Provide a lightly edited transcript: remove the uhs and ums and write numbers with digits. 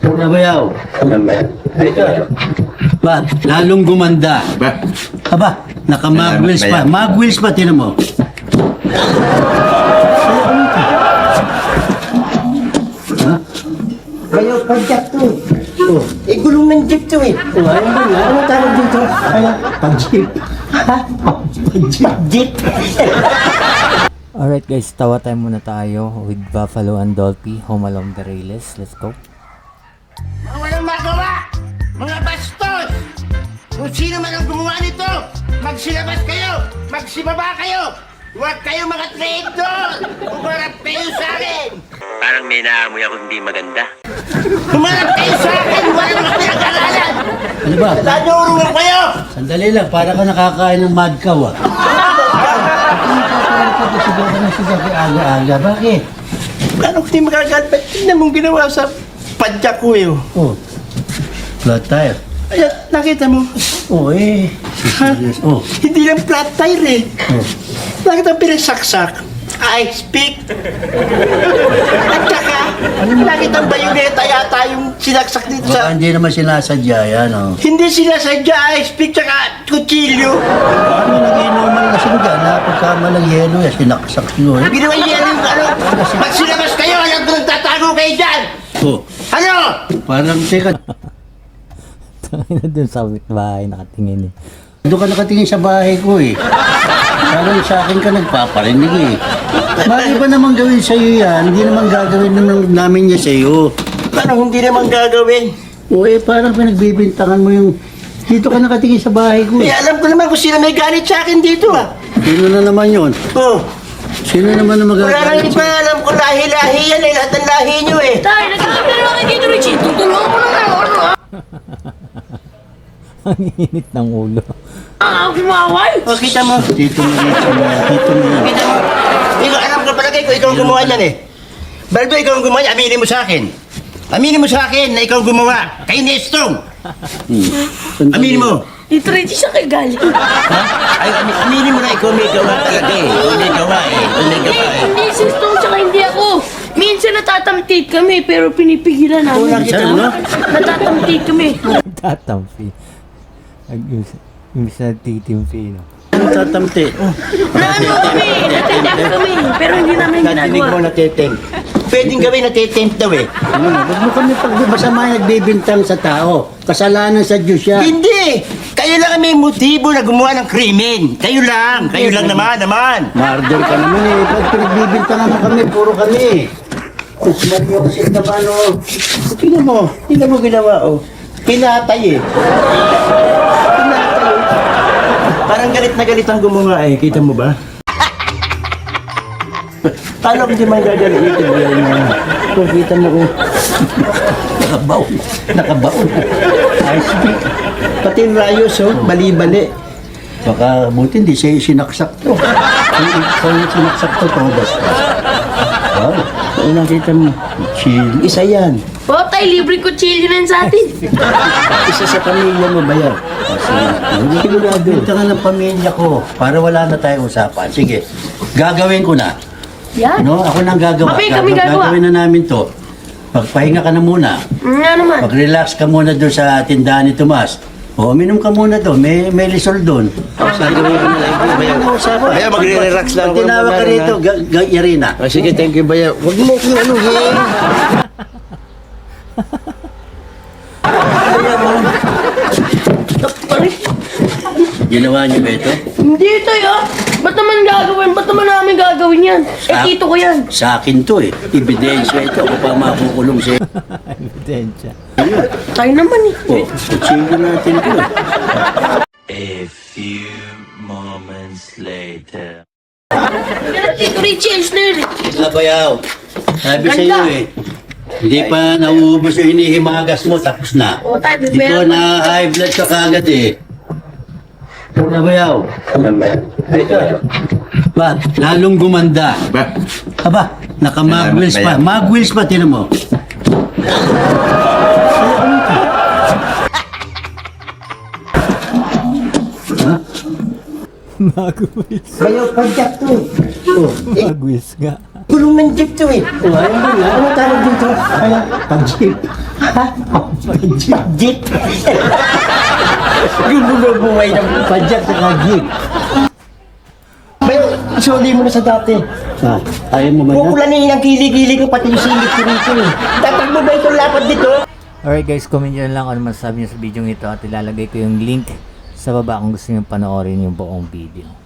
Nabayaw. Ba, lalong gumanda. Ba? Aba, naka-mag-wheels pa. Mag-wheels pa, tinan mo. Ha? Bayaw, pag-jack to eh. Oh, Gulong ng jeep to eh. oh, ayun ba yan? Ano tawag dito? Pag-jeep. Ha? Jeep. Alright guys, tawa time muna tayo with Buffalo and Dolphy, Home Along the Rails. Let's go. Mga walang magawa! Mga bastos! Kung sino man ang gumawa nito, magsilabas kayo! Magsibaba kayo! Huwag kayo mga traitor! Umarap kayo sa akin! Parang may naamoy ako hindi maganda. Umarap kayo sa akin! Wala naman pinag-aralan! Ano ba? Nanurungan kayo! Sandali lang, para ka nakakain ng mad cow, ah. Sigaw ka na sigaw kay aga-aga. Bakit? Paano ko di magagalpat? Tingnan mong ginawa sa padyak ko eh. Oh, flat tire. Ayan, nakita mo? Oh, eh. Oh, Hindi lang flat tire eh. oh. Nakita mo pinasaksak? I speak. At saka, nakita mo ba yung neta yata yung sinaksak dito Baka sa... hindi naman sinasadya yan, oh. Hindi sila sadya I speak tsaka kutsilyo. Ano nag-inuman kasi dyan, napagkamalang yelo, yan, sinaksak yun. Ginawa niya yung ano, magsilabas kayo, alam ko nagtatago kayo dyan. Oh, Ano? parang, teka, Tangina dun sa bahay nakatingin eh. doon ka nakatingin sa bahay ko, eh. Parang sa akin ka nagpaparinig, eh. Bakit ba naman gawin sa'yo yan? Hindi naman gagawin namin niya sa'yo. Paano hindi naman gagawin? O eh, parang pinagbibintangan mo yung... Dito ka nakatingin sa bahay ko, Eh, eh. alam ko naman kung sino may galit sa akin dito ah. Sino na naman yun? Oh, Sino naman na wala nang magagalit iba sa'yo? alam ko lahi-lahi yan eh, lahat ng lahi nyo eh. Tay, nagkakabila naman kayo dito, Richie. Tutulungan mo lang ako, ano ha? Ang init ng ulo. Ah, kumaway. O, kita mo. Dito mo yan, dito mo yan. Kita mo. Ikaw, alam ko palagay ko, ikaw ang gumawa niyan eh. Baldo, ikaw ang gumawa niyan, aminin mo sa akin. Aminin mo sa akin na ikaw ang gumawa. Kay Nestong. Aminin mo. Dito, Richie, siya kayo galing. Ay, aminin mo na ikaw may gawa talaga eh. Ikaw may gawa eh. Ikaw may gawa eh. Hindi si Stone, tsaka hindi ako. Minsan natatamtit kami, pero pinipigilan Oo, namin. nakita mo, no? Natatamtit kami. Tatampi. Imbis na titimpi, no? Ano tatamti? Na ano kami, natitempt kami, pero hindi namin Natinig mo ginagawa. natitempt. Pwedeng gawin natitempt daw eh. Ano mo? Ba't mo kami pag masama nagbibintang sa tao? Kasalanan sa Diyos yan. Hindi! Kayo lang ang may motibo na gumawa ng krimen. Kayo lang naman. Murder ka naman eh. Pag pinagbibintangan mo kami, puro kami. Mas Mario kasi naman, oh. Tingnan mo ginawa oh. Pinatay eh. Pinatay. Parang galit na galit ang gumawa eh. Kita mo ba? Paano kung di man gagalitin mo yan? Kung kita mo oh. Nakabaon. Nakabaon. I speak. Pati yung rayos oh. Bali-bali. Baka buti hindi siya sinaksak to. Kung ikaw yung sinaksak to, todas ka. Wow. Ano nakita mo? Chill. Isa yan. O, tay, libre ko chili rin sa atin. Isa sa pamilya mo ba yan? Sigurado. Bintangan ng pamilya ko para wala na tayong usapan. Sige, gagawin ko na. Yan. No, ako nang gagawa. Papi, kami gagawa. Gagawin na namin to. Pagpahinga ka na muna. Nga naman. Mag-relax ka muna doon sa tindahan ni Tomas. O, uminom ka muna doon. May lisol doon. Gagawin ko na lang. Baya, magre-relax lang Pag tinawag ka rito, Yarina. Sige, thank you, Baya. Huwag mo kung ano, Ginawa niyo ba ito? Hindi, tay, ah. Ba't naman gagawin? Ba't naman namin gagawin yan? Eh, Sa- tito ko yan. Sa akin to eh. Ebidensya ito. Ako pa makukulong sa Ebidensya. Tayo naman eh. O, kutsilo natin to eh. A few moments later. Yan, tito Richie, ayos na yun eh. Labayaw. Sabi sa iyo Ganda. eh. Hindi pa nauubos yung hinihimagas mo, tapos na. O, tayo, Ito bibaya. na high blood ka kagad eh. Labayaw. Ba, lalong gumanda. Ba? Aba, naka-mag-wheels pa. Mag-wheels pa, tinan mo. Ha? Mag-wheels. Bayaw, pag-jack to eh. Mag-wheels nga. Gulong ng jeep to eh. O, ayun ba yan? Ano tawag dito? Pag-jeep. Jeep. Yung bumubuhay ng Padyak sa jeep. Bay, isuli mo na sa dati. Ayaw mo man na? Kukulanin ang kilig-kilig ko, pati yung silip ko rito eh. Dapat mo ba itong lapad dito? Alright guys, comment nyo lang kung ano masasabi nyo sa video ito at ilalagay ko yung link sa baba kung gusto nyo panoorin yung buong video.